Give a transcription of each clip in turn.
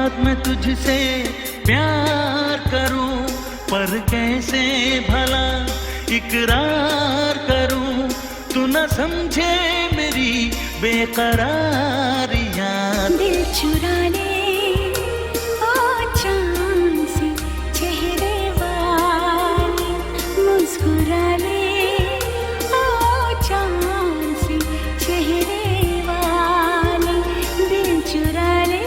बात मैं तुझसे प्यार करूं, पर कैसे भला इकरार करूं। तू न समझे मेरी बेकरारियां। दिल चुरा ले ओ चांद से चेहरे वाले, मुस्कुरा ले ओ चांद से चेहरे वाले, दिल चुरा ले।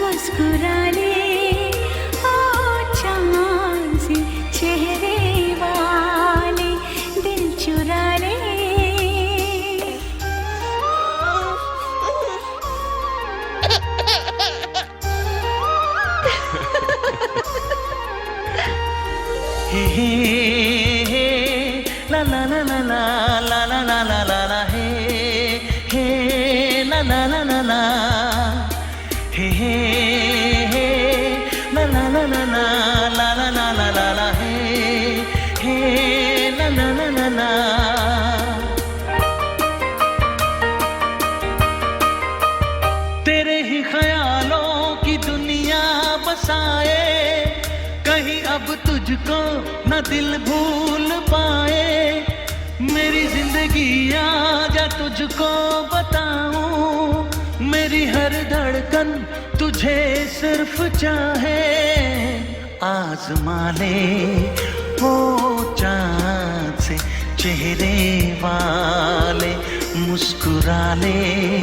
मुस्कुरा ले ओ चांद से चेहरे वाले, दिल चुरा ले। हे हे ला ला ला ला ला ला ला ला ला ला हे हे ला ला ला ला ला हे हे ला ला ला ला ला ला ला ला ला ला हे हे ला ला ला ला ला। तेरे ही ख्यालों की दुनिया बसाए, कहीं अब तुझको न दिल भूल पाए। मेरी जिंदगी आजा तुझको बताऊं, मेरी हर धड़कन तुझे सिर्फ चाहे। आजमा ले ओ चांद से चेहरे वाले, मुस्कुरा ले।